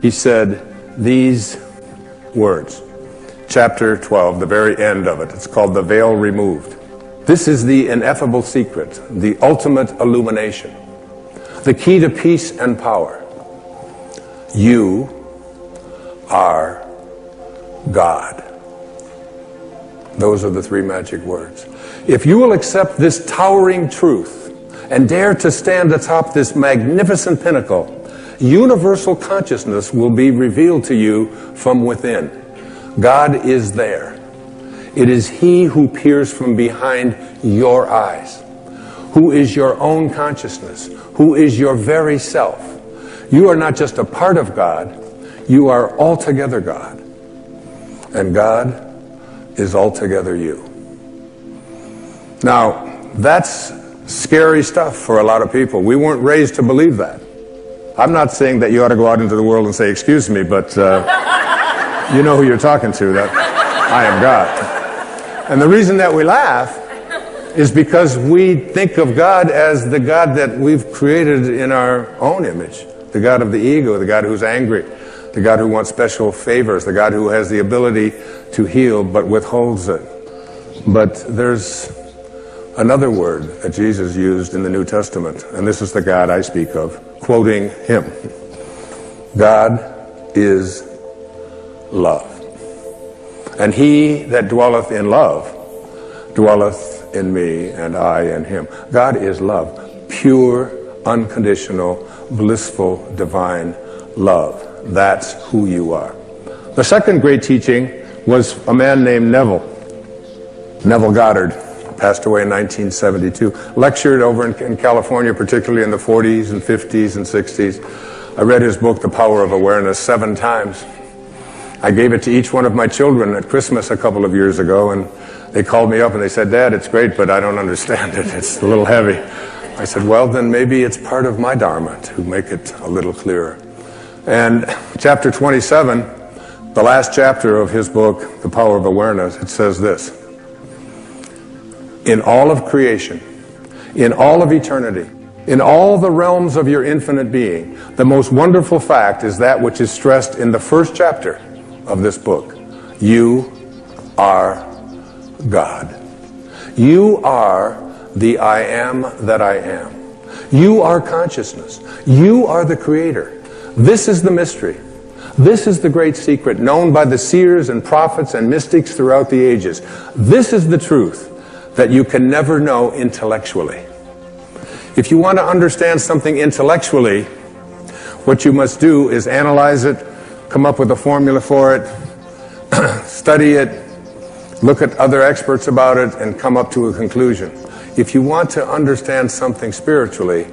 he said these words. Chapter 12, the very end of it. It's called The Veil Removed. This is the ineffable secret, the ultimate illumination, the key to peace and power. You are God. Those are the three magic words. If you will accept this towering truth and dare to stand atop this magnificent pinnacle, universal consciousness will be revealed to you from within. God is there. It is He who peers from behind your eyes, who is your own consciousness, who is your very self. You are not just a part of God, you are altogether God. And God is altogether you. Now, that's scary stuff for a lot of people. We weren't raised to believe that. I'm not saying that you ought to go out into the world and say, excuse me, but you know who you're talking to, that I am God. And the reason that we laugh is because we think of God as the God that we've created in our own image. The God of the ego, the God who's angry, the God who wants special favors, the God who has the ability to heal but withholds it. But there's another word that Jesus used in the New Testament, and this is the God I speak of, quoting him. God is love. And he that dwelleth in love dwelleth in me, and I in him. God is love. Pure, unconditional, blissful, divine love. That's who you are. The second great teaching was a man named Neville Goddard, passed away in 1972, lectured over in California, particularly in the 40s and 50s and 60s. I read his book, The Power of Awareness, 7 times. I gave it to each one of my children at Christmas a couple of years ago, and they called me up and they said, Dad, it's great, but I don't understand it. It's a little heavy. I said, well, then maybe it's part of my dharma to make it a little clearer. And chapter 27, the last chapter of his book, The Power of Awareness, it says this: in all of creation, in all of eternity, in all the realms of your infinite being, the most wonderful fact is that which is stressed in the first chapter of this book. You are God. You are the I am that I am. You are consciousness. You are the creator. This is the mystery. This is the great secret known by the seers and prophets and mystics throughout the ages. This is the truth that you can never know intellectually. If you want to understand something intellectually, what you must do is analyze it, come up with a formula for it, study it, look at other experts about it, and come up to a conclusion. If you want to understand something spiritually,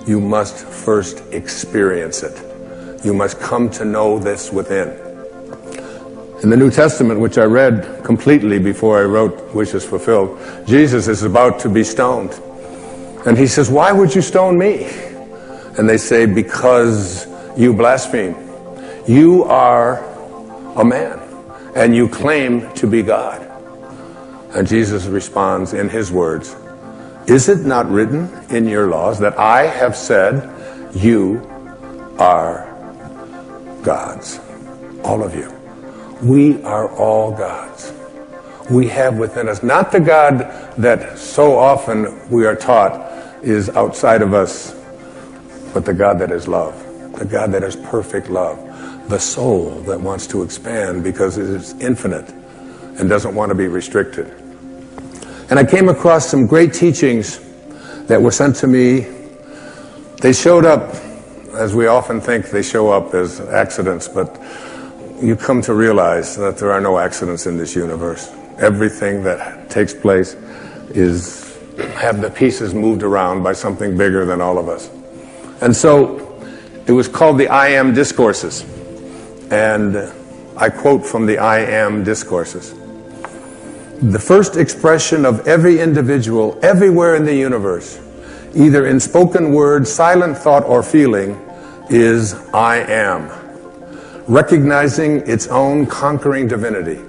you must first experience it. You must come to know this within. In the New Testament, which I read completely before I wrote Wishes Fulfilled, Jesus is about to be stoned. And he says, why would you stone me? And they say, because you blaspheme. You are a man, and you claim to be God. And Jesus responds in his words, is it not written in your laws that I have said you are gods? All of you. We are all gods. We have within us, not the God that so often we are taught is outside of us, but the God that is love, the God that is perfect love, the soul that wants to expand because it is infinite and doesn't want to be restricted. And I came across some great teachings that were sent to me. They showed up, as we often think they show up as accidents, but you come to realize that there are no accidents in this universe. Everything that takes place have the pieces moved around by something bigger than all of us. And so it was called the I Am Discourses. And I quote from the I Am Discourses. The first expression of every individual everywhere in the universe, either in spoken word, silent thought, or feeling, is I am, recognizing its own conquering divinity.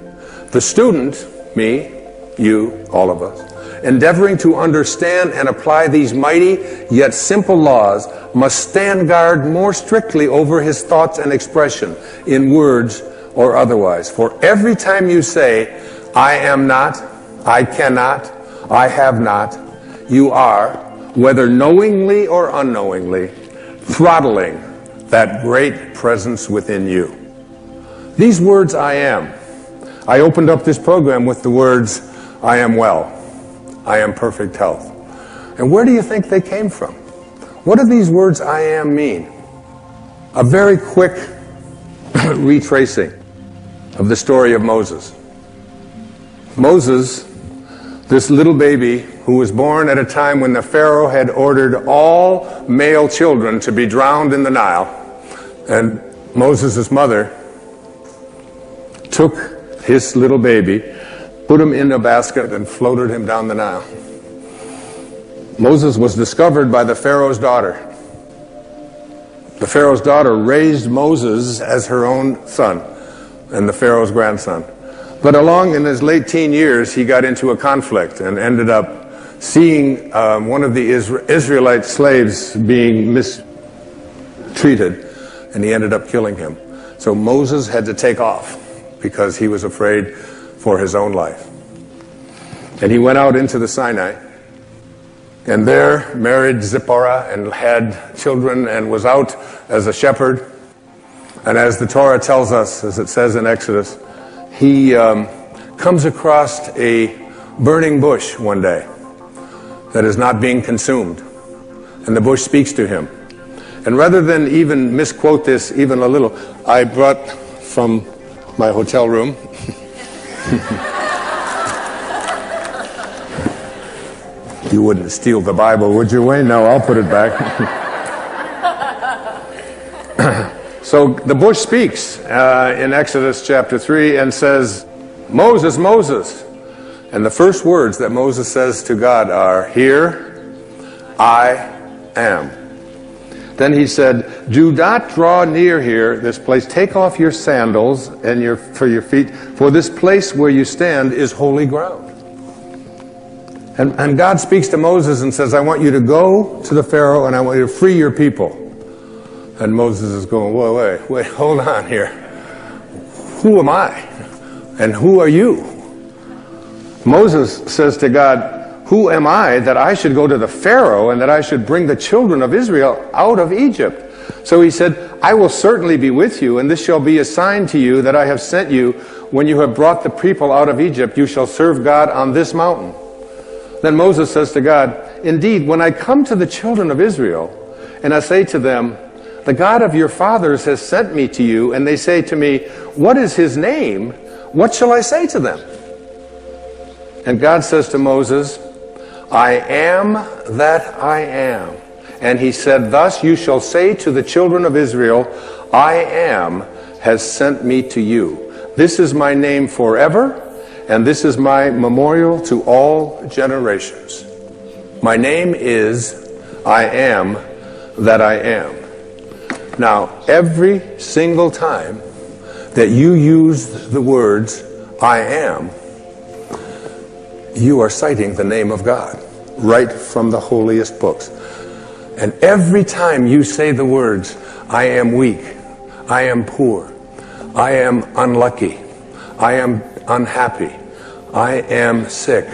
The student, me, you, all of us, endeavoring to understand and apply these mighty yet simple laws, must stand guard more strictly over his thoughts and expression, in words or otherwise. For every time you say, I am not, I cannot, I have not, you are, whether knowingly or unknowingly, throttling that great presence within you. These words, I am. I opened up this program with the words, I am well. I am perfect health. And where do you think they came from? What do these words, I am, mean? A very quick retracing of the story of Moses. Moses, this little baby who was born at a time when the Pharaoh had ordered all male children to be drowned in the Nile, and Moses' mother took his little baby, put him in a basket, and floated him down the Nile. Moses was discovered by the Pharaoh's daughter. The Pharaoh's daughter raised Moses as her own son and the Pharaoh's grandson. But along in his late teen years, he got into a conflict and ended up seeing one of the Israelite slaves being mistreated, and he ended up killing him. So Moses had to take off because he was afraid for his own life. And he went out into the Sinai, and there married Zipporah and had children and was out as a shepherd. And as the Torah tells us, as it says in Exodus, he comes across a burning bush one day that is not being consumed. And the bush speaks to him. And rather than even misquote this even a little, I brought from my hotel room You wouldn't steal the Bible, would you, Wayne? No, I'll put it back. So the bush speaks in Exodus chapter 3 and says, Moses, Moses. And the first words that Moses says to God are, Here I am. Then he said, Do not draw near here, this place. Take off your sandals and for your feet, for this place where you stand is holy ground. And God speaks to Moses and says, I want you to go to the Pharaoh and I want you to free your people. And Moses is going, wait, hold on here. Who am I? And who are you? Moses says to God, Who am I that I should go to the Pharaoh and that I should bring the children of Israel out of Egypt? So he said, I will certainly be with you, and this shall be a sign to you that I have sent you. When you have brought the people out of Egypt, you shall serve God on this mountain. Then Moses says to God, Indeed, when I come to the children of Israel, and I say to them, The God of your fathers has sent me to you, and they say to me, What is his name? What shall I say to them? And God says to Moses, I am that I am. And he said, Thus you shall say to the children of Israel, I am has sent me to you. This is my name forever, and this is my memorial to all generations. My name is I am that I am. Now, every single time that you use the words I am, you are citing the name of God right from the holiest books. And every time you say the words, I am weak, I am poor, I am unlucky, I am unhappy, I am sick,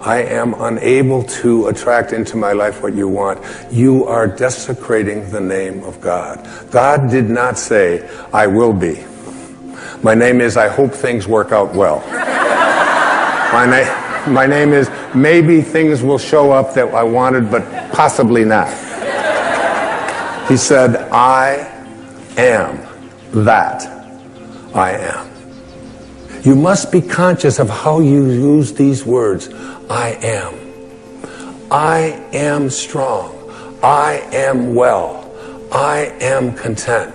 I am unable to attract into my life what you want, you are desecrating the name of God. God did not say, I will be. My name is, I hope things work out well. My name is, maybe things will show up that I wanted, but possibly not. He said, I am that I am. You must be conscious of how you use these words. I am. I am strong. I am well. I am content.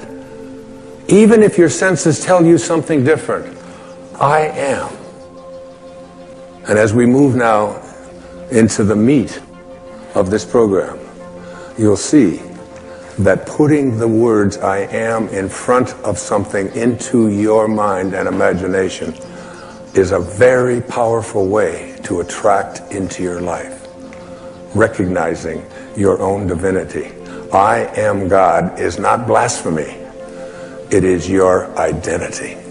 Even if your senses tell you something different, I am. And as we move now into the meat of this program, you'll see that putting the words I am in front of something into your mind and imagination is a very powerful way to attract into your life. Recognizing your own divinity. I am God is not blasphemy. It is your identity.